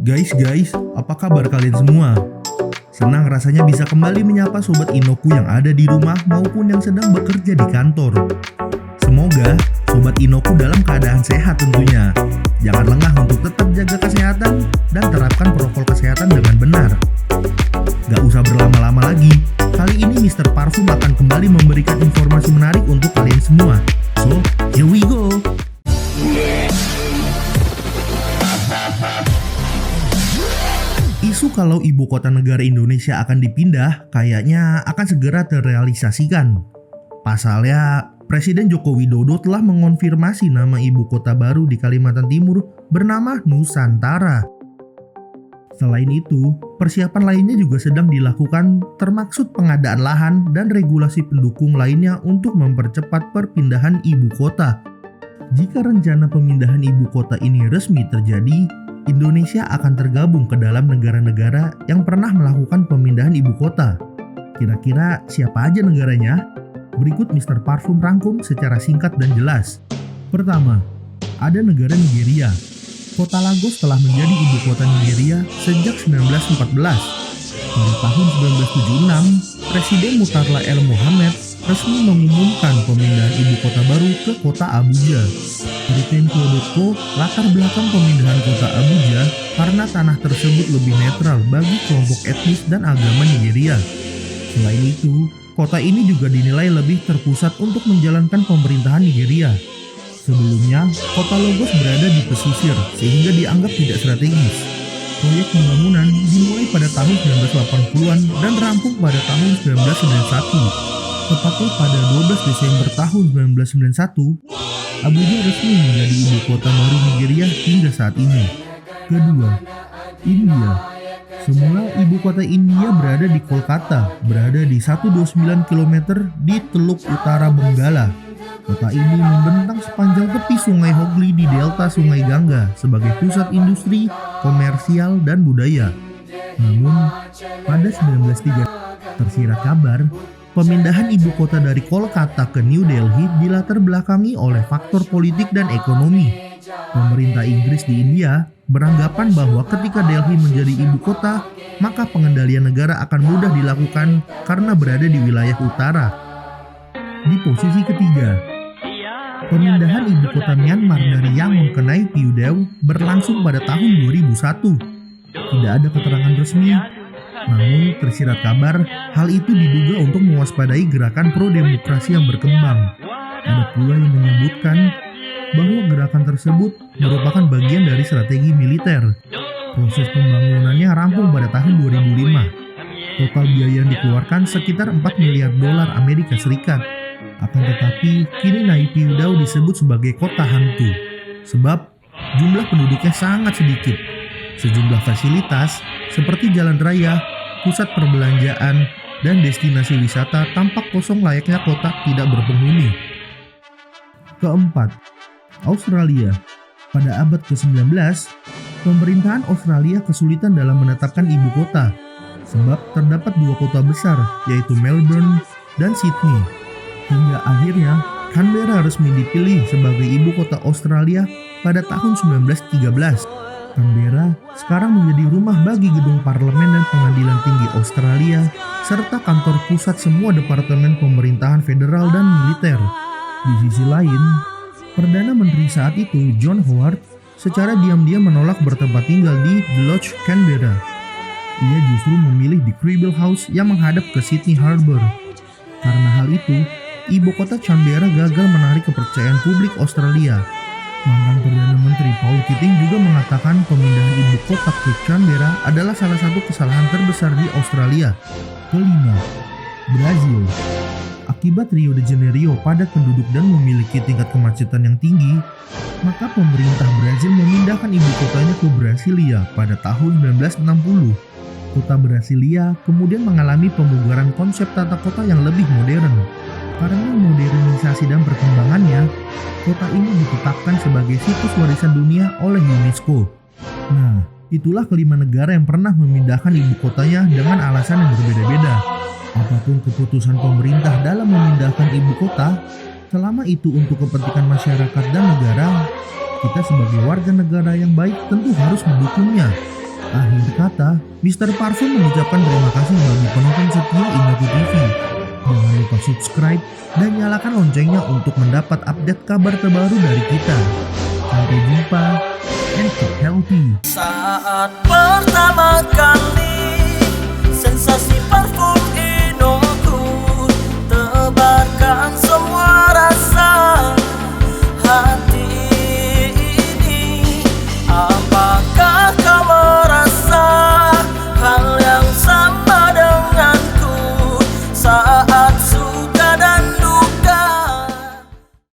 Guys, apa kabar kalian semua? Senang rasanya bisa kembali menyapa Sobat Inoku yang ada di rumah maupun yang sedang bekerja di kantor. Semoga Sobat Inoku dalam keadaan sehat tentunya. Jangan lengah untuk tetap jaga kesehatan dan terapkan protokol kesehatan dengan benar. Gak usah berlama-lama lagi, kali ini Mr. Parfum akan kembali memberikan informasi menarik untuk kalian semua. So, here we go! Isu kalau ibu kota negara Indonesia akan dipindah kayaknya akan segera terrealisasikan. Pasalnya, Presiden Joko Widodo telah mengonfirmasi nama ibu kota baru di Kalimantan Timur bernama Nusantara. Selain itu, persiapan lainnya juga sedang dilakukan termaksud pengadaan lahan dan regulasi pendukung lainnya untuk mempercepat perpindahan ibu kota. Jika rencana pemindahan ibu kota ini resmi terjadi, Indonesia akan tergabung ke dalam negara-negara yang pernah melakukan pemindahan ibu kota. Kira-kira siapa aja negaranya? Berikut Mr. Parfum rangkum secara singkat dan jelas. Pertama, ada negara Nigeria. Kota Lagos telah menjadi ibu kota Nigeria sejak 1914. Pada tahun 1976, Presiden Mutarla El Mohammed resmi mengumumkan pemindahan ibu kota baru ke kota Abuja. Dari Tempo.co, latar belakang pemindahan kota Abuja karena tanah tersebut lebih netral bagi kelompok etnis dan agama Nigeria. Selain itu, kota ini juga dinilai lebih terpusat untuk menjalankan pemerintahan Nigeria. Sebelumnya, kota Lagos berada di pesisir sehingga dianggap tidak strategis. Proyek pembangunan dimulai pada tahun 1980-an dan rampung pada tahun 1991. Tepatnya pada 12 Desember tahun 1991, Abuja resmi menjadi ibu kota baru Nigeria hingga saat ini. Kedua, India. Semula ibu kota India berada di Kolkata, berada di 129 km di Teluk Utara Benggala. Kota ini membentang sepanjang tepi Sungai Hooghly di delta Sungai Gangga sebagai pusat industri, komersial, dan budaya. Namun, pada 1903 tersirat kabar pemindahan ibu kota dari Kolkata ke New Delhi dilatar belakangi oleh faktor politik dan ekonomi. Pemerintah Inggris di India beranggapan bahwa ketika Delhi menjadi ibu kota, maka pengendalian negara akan mudah dilakukan karena berada di wilayah utara. Di posisi ketiga, pemindahan ibu kota Myanmar dari Yangon ke Naypyidaw berlangsung pada tahun 2001. Tidak ada keterangan resmi, namun tersirat kabar hal itu diduga untuk mewaspadai gerakan pro-demokrasi yang berkembang. Ada pula yang menyebutkan bahwa gerakan tersebut merupakan bagian dari strategi militer. Proses pembangunannya rampung pada tahun 2005. Total biaya yang dikeluarkan sekitar 4 miliar dolar Amerika Serikat. Akan tetapi, kini Naypyidaw disebut sebagai kota hantu, sebab jumlah penduduknya sangat sedikit. Sejumlah fasilitas seperti jalan raya, pusat perbelanjaan, dan destinasi wisata tampak kosong layaknya kota tidak berpenghuni. Keempat, Australia. Pada abad ke-19, pemerintahan Australia kesulitan dalam menetapkan ibu kota, sebab terdapat dua kota besar, yaitu Melbourne dan Sydney. Hingga akhirnya, Canberra resmi dipilih sebagai ibu kota Australia pada tahun 1913. Canberra sekarang menjadi rumah bagi gedung parlemen dan pengadilan tinggi Australia, serta kantor pusat semua departemen pemerintahan federal dan militer. Di sisi lain, Perdana Menteri saat itu, John Howard, secara diam-diam menolak bertempat tinggal di The Lodge, Canberra. Ia justru memilih di Cribble House yang menghadap ke Sydney Harbour. Karena hal itu, ibu kota Canberra gagal menarik kepercayaan publik Australia. Mantan Perdana Menteri Paul Keating juga mengatakan pemindahan ibu kota ke Canberra adalah salah satu kesalahan terbesar di Australia. Kelima, Brazil. Akibat Rio de Janeiro padat penduduk dan memiliki tingkat kemacetan yang tinggi, maka pemerintah Brazil memindahkan ibu kotanya ke Brasilia pada tahun 1960. Kota Brasilia kemudian mengalami pemugaran konsep tata kota yang lebih modern. Karena modernisasi dan perkembangannya, kota ini ditetapkan sebagai situs warisan dunia oleh UNESCO. Nah, itulah kelima negara yang pernah memindahkan ibu kotanya dengan alasan yang berbeda-beda. Apapun keputusan pemerintah dalam memindahkan ibu kota, selama itu untuk kepentingan masyarakat dan negara, kita sebagai warga negara yang baik tentu harus mendukungnya. Akhir kata, Mr. Parfum mengucapkan terima kasih bagi penonton setia Indaku TV. Jangan lupa subscribe dan nyalakan loncengnya untuk mendapat update kabar terbaru dari kita. Sampai jumpa and keep healthy. Saat pertama kali